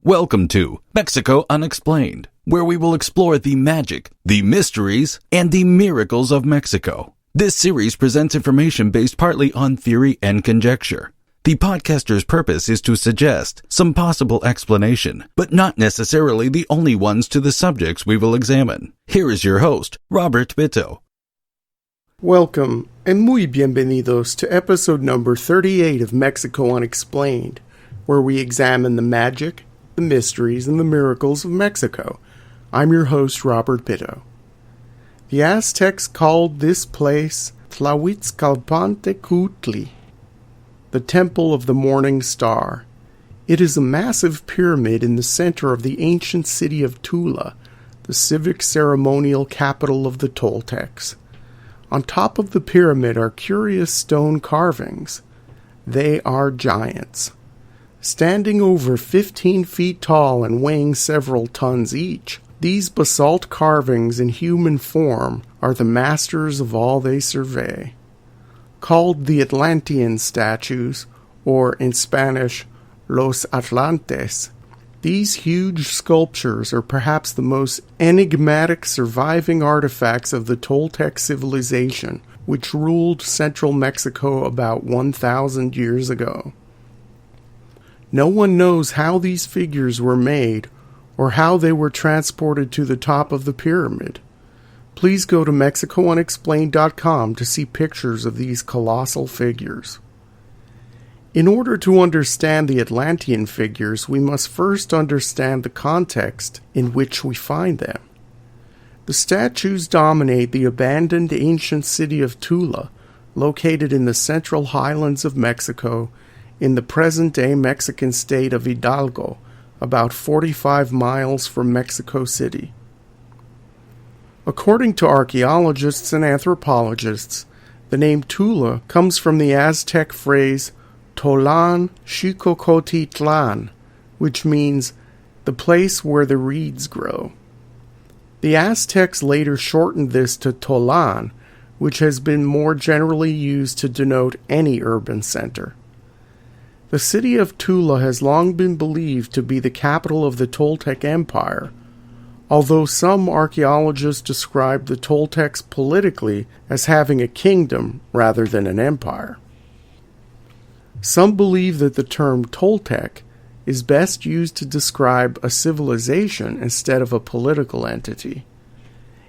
Welcome to Mexico Unexplained, where we will explore the magic, the mysteries, and the miracles of Mexico. This series presents information based partly on theory and conjecture. The podcaster's purpose is to suggest some possible explanation, but not necessarily the only ones to the subjects we will examine. Here is your host, Robert Bitto. Welcome, and muy bienvenidos to episode number 38 of Mexico Unexplained, where we examine the magic, the mysteries, and the miracles of Mexico. I'm your host, Robert Bitto. The Aztecs called this place Tlahuitzcalpantecutli, the Temple of the Morningstar. It is a massive pyramid in the center of the ancient city of Tula, the civic ceremonial capital of the Toltecs. On top of the pyramid are curious stone carvings. They are giants. Standing over 15 feet tall and weighing several tons each, these basalt carvings in human form are the masters of all they survey. Called the Atlantean statues, or in Spanish, Los Atlantes, these huge sculptures are perhaps the most enigmatic surviving artifacts of the Toltec civilization, which ruled central Mexico about 1,000 years ago. No one knows how these figures were made or how they were transported to the top of the pyramid. Please go to MexicoUnexplained.com to see pictures of these colossal figures. In order to understand the Atlantean figures, we must first understand the context in which we find them. The statues dominate the abandoned ancient city of Tula, located in the central highlands of Mexico, in the present-day Mexican state of Hidalgo, about 45 miles from Mexico City. According to archaeologists and anthropologists, the name Tula comes from the Aztec phrase Tolan Xicocotitlan, which means the place where the reeds grow. The Aztecs later shortened this to Tolan, which has been more generally used to denote any urban center. The city of Tula has long been believed to be the capital of the Toltec Empire, although some archaeologists describe the Toltecs politically as having a kingdom rather than an empire. Some believe that the term Toltec is best used to describe a civilization instead of a political entity.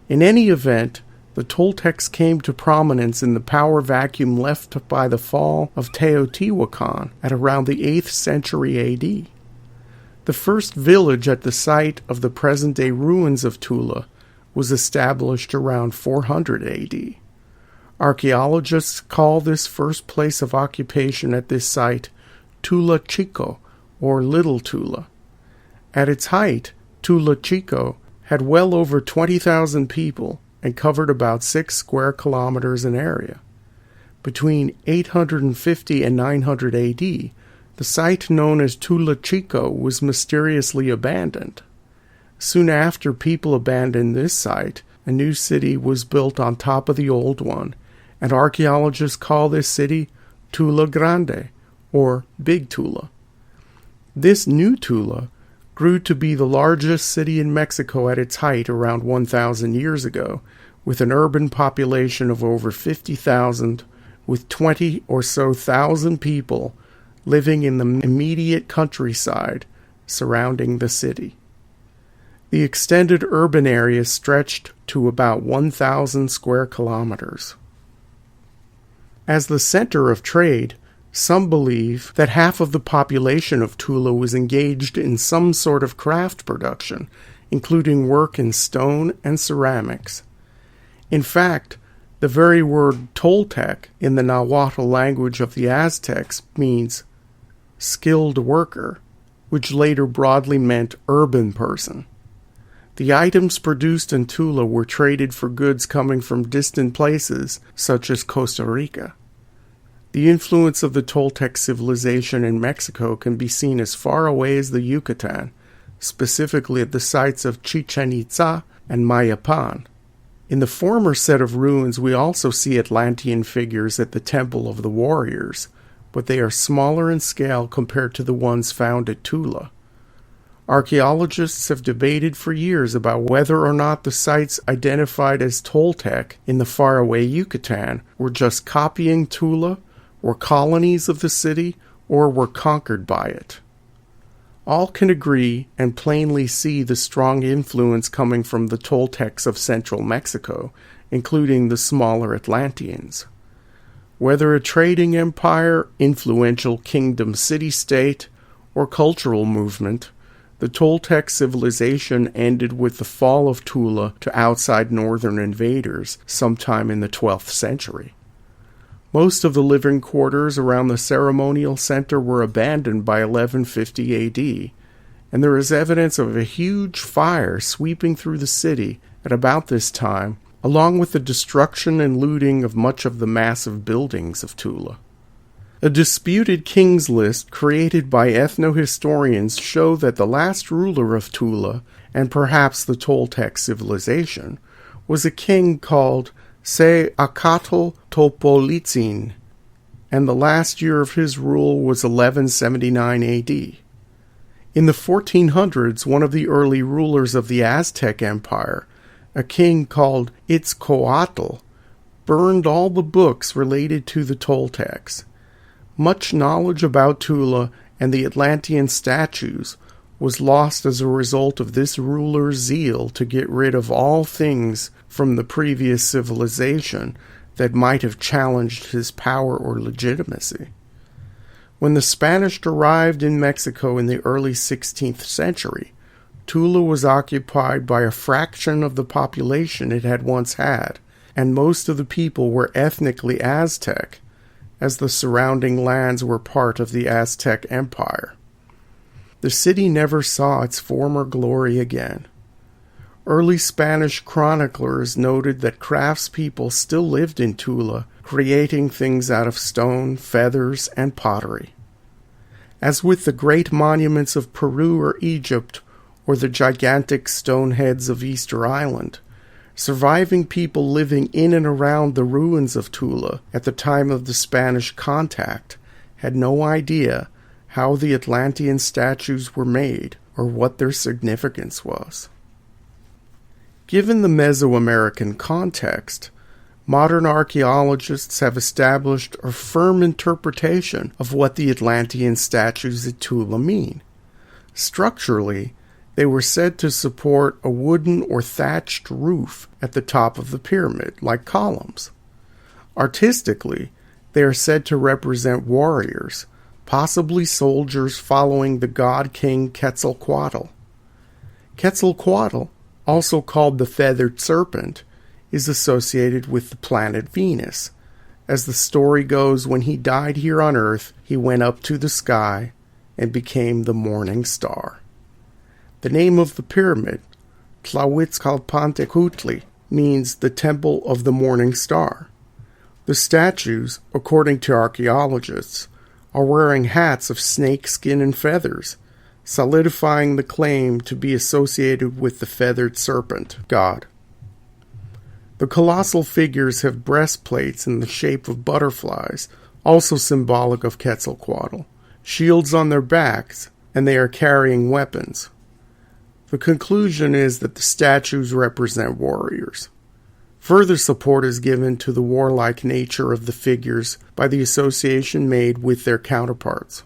In any event, the Toltecs came to prominence in the power vacuum left by the fall of Teotihuacan at around the 8th century AD. The first village at the site of the present-day ruins of Tula was established around 400 AD. Archaeologists call this first place of occupation at this site Tula Chico, or Little Tula. At its height, Tula Chico had well over 20,000 people and covered about 6 square kilometers in area. Between 850 and 900 AD, the site known as Tula Chico was mysteriously abandoned. Soon after people abandoned this site, a new city was built on top of the old one, and archaeologists call this city Tula Grande, or Big Tula. This new Tula grew to be the largest city in Mexico at its height around 1,000 years ago, with an urban population of over 50,000, with 20 or so thousand people living in the immediate countryside surrounding the city. The extended urban area stretched to about 1,000 square kilometers. As the center of trade, some believe that half of the population of Tula was engaged in some sort of craft production, including work in stone and ceramics. In fact, the very word Toltec in the Nahuatl language of the Aztecs means skilled worker, which later broadly meant urban person. The items produced in Tula were traded for goods coming from distant places, such as Costa Rica. The influence of the Toltec civilization in Mexico can be seen as far away as the Yucatan, specifically at the sites of Chichen Itza and Mayapan. In the former set of ruins, we also see Atlantean figures at the Temple of the Warriors, but they are smaller in scale compared to the ones found at Tula. Archaeologists have debated for years about whether or not the sites identified as Toltec in the faraway Yucatan were just copying Tula, were colonies of the city, or were conquered by it. All can agree and plainly see the strong influence coming from the Toltecs of central Mexico, including the smaller Atlanteans. Whether a trading empire, influential kingdom city-state, or cultural movement, the Toltec civilization ended with the fall of Tula to outside northern invaders sometime in the 12th century. Most of the living quarters around the ceremonial center were abandoned by 1150 AD, and there is evidence of a huge fire sweeping through the city at about this time, along with the destruction and looting of much of the massive buildings of Tula. A disputed kings list created by ethnohistorians show that the last ruler of Tula, and perhaps the Toltec civilization, was a king called Acatl Topolitzin, and the last year of his rule was 1179 AD. In the 1400s, one of the early rulers of the Aztec Empire, a king called Itzcoatl, burned all the books related to the Toltecs. Much knowledge about Tula and the Atlantean statues was lost as a result of this ruler's zeal to get rid of all things from the previous civilization that might have challenged his power or legitimacy. When the Spanish arrived in Mexico in the early 16th century, Tula was occupied by a fraction of the population it had once had, and most of the people were ethnically Aztec, as the surrounding lands were part of the Aztec Empire. The city never saw its former glory again. Early Spanish chroniclers noted that craftspeople still lived in Tula, creating things out of stone, feathers, and pottery. As with the great monuments of Peru or Egypt, or the gigantic stone heads of Easter Island, surviving people living in and around the ruins of Tula at the time of the Spanish contact had no idea how the Atlantean statues were made or what their significance was. Given the Mesoamerican context, modern archaeologists have established a firm interpretation of what the Atlantean statues at Tula mean. Structurally, they were said to support a wooden or thatched roof at the top of the pyramid, like columns. Artistically, they are said to represent warriors, possibly soldiers following the god-king Quetzalcoatl. Quetzalcoatl, also called the feathered serpent, is associated with the planet Venus. As the story goes, when he died here on Earth, he went up to the sky and became the morning star. The name of the pyramid, Tlahuitzcalpantecutli, means the temple of the morning star. The statues, according to archaeologists, are wearing hats of snake skin and feathers, solidifying the claim to be associated with the feathered serpent god. The colossal figures have breastplates in the shape of butterflies, also symbolic of Quetzalcoatl, shields on their backs, and they are carrying weapons. The conclusion is that the statues represent warriors. Further support is given to the warlike nature of the figures by the association made with their counterparts.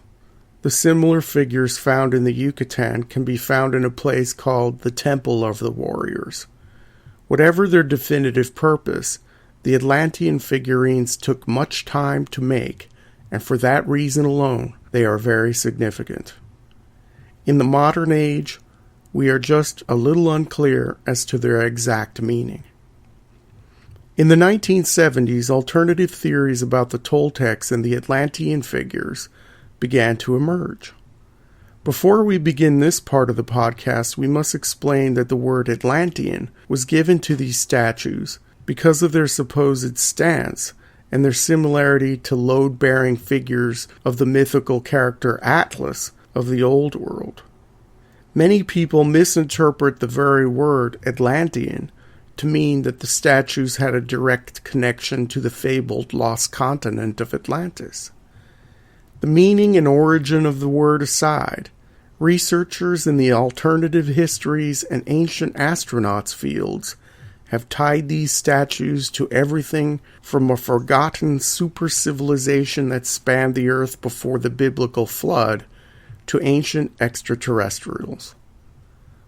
The similar figures found in the Yucatan can be found in a place called the Temple of the Warriors. Whatever their definitive purpose, the Atlantean figurines took much time to make, and for that reason alone, they are very significant. In the modern age, we are just a little unclear as to their exact meaning. In the 1970s, alternative theories about the Toltecs and the Atlantean figures began to emerge. Before we begin this part of the podcast, we must explain that the word Atlantean was given to these statues because of their supposed stance and their similarity to load-bearing figures of the mythical character Atlas of the Old World. Many people misinterpret the very word Atlantean to mean that the statues had a direct connection to the fabled lost continent of Atlantis. The meaning and origin of the word aside, Researchers in the alternative histories and ancient astronauts fields have tied these statues to everything from a forgotten super-civilization that spanned the earth before the biblical flood to ancient extraterrestrials.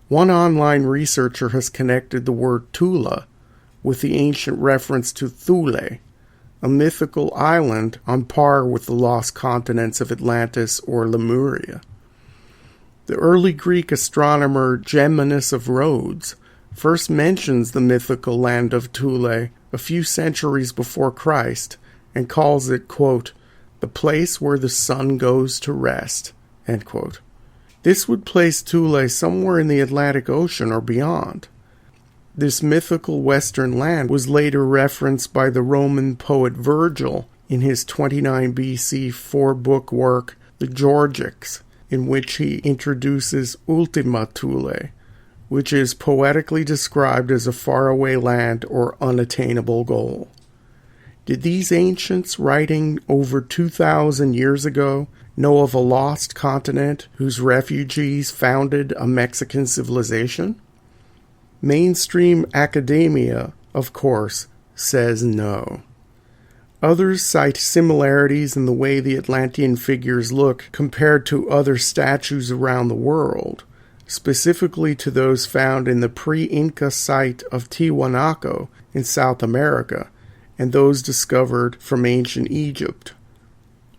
One online researcher has connected the word Tula with the ancient reference to Thule, a mythical island on par with the lost continents of Atlantis or Lemuria. The early Greek astronomer Geminus of Rhodes first mentions the mythical land of Thule a few centuries before Christ and calls it, quote, the place where the sun goes to rest, end quote. This would place Thule somewhere in the Atlantic Ocean or beyond. This mythical western land was later referenced by the Roman poet Virgil in his 29 BC four-book work, The Georgics, in which he introduces Ultima Thule, which is poetically described as a faraway land or unattainable goal. Did these ancients, writing over 2,000 years ago, know of a lost continent whose refugees founded a Mexican civilization? Mainstream academia, of course, says no. Others cite similarities in the way the Atlantean figures look compared to other statues around the world, specifically to those found in the pre-Inca site of Tiwanaku in South America and those discovered from ancient Egypt.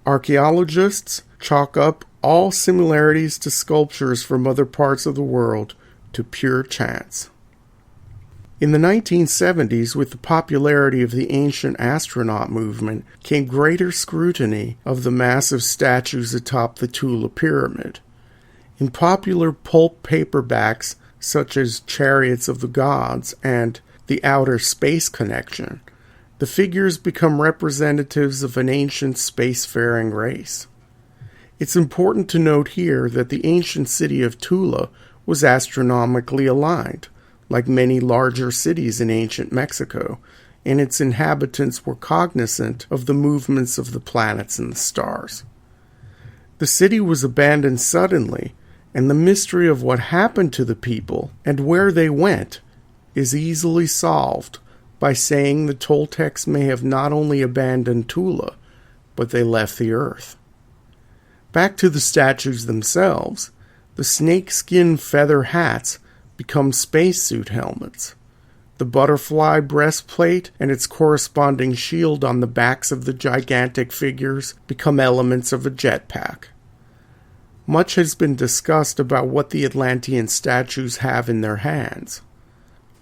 Archaeologists chalk up all similarities to sculptures from other parts of the world to pure chance. In the 1970s, with the popularity of the ancient astronaut movement, came greater scrutiny of the massive statues atop the Tula Pyramid. In popular pulp paperbacks such as Chariots of the Gods and The Outer Space Connection, the figures become representatives of an ancient spacefaring race. It's important to note here that the ancient city of Tula was astronomically aligned, like many larger cities in ancient Mexico, and its inhabitants were cognizant of the movements of the planets and the stars. The city was abandoned suddenly, and the mystery of what happened to the people and where they went is easily solved by saying the Toltecs may have not only abandoned Tula, but they left the earth. Back to the statues themselves, the snakeskin feather hats become spacesuit helmets. The butterfly breastplate and its corresponding shield on the backs of the gigantic figures become elements of a jetpack. Much has been discussed about what the Atlantean statues have in their hands.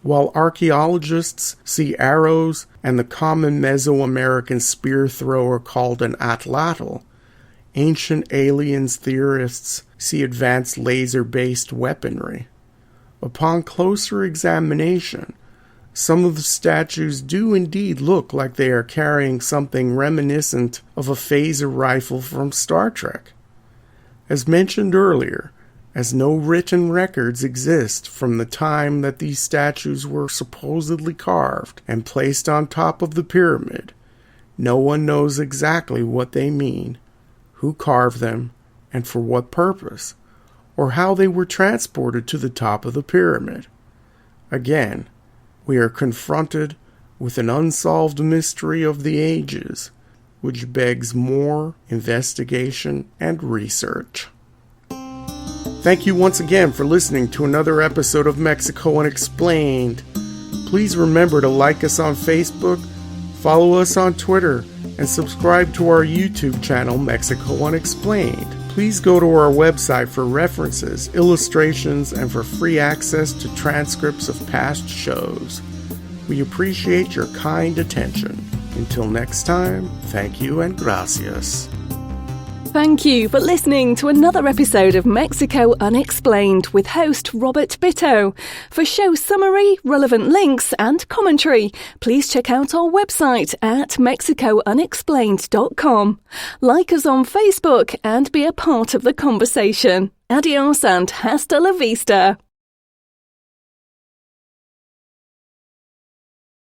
While archaeologists see arrows and the common Mesoamerican spear thrower called an atlatl, ancient aliens theorists see advanced laser-based weaponry. Upon closer examination, some of the statues do indeed look like they are carrying something reminiscent of a phaser rifle from Star Trek. As mentioned earlier, as no written records exist from the time that these statues were supposedly carved and placed on top of the pyramid, no one knows exactly what they mean, who carved them, and for what purpose, or how they were transported to the top of the pyramid. Again, we are confronted with an unsolved mystery of the ages, which begs more investigation and research. Thank you once again for listening to another episode of Mexico Unexplained. Please remember to like us on Facebook, follow us on Twitter, and subscribe to our YouTube channel, Mexico Unexplained. Please go to our website for references, illustrations, and for free access to transcripts of past shows. We appreciate your kind attention. Until next time, thank you and gracias. Thank you for listening to another episode of Mexico Unexplained with host Robert Bitto. For show summary, relevant links and commentary, please check out our website at mexicounexplained.com. Like us on Facebook and be a part of the conversation. Adios and hasta la vista.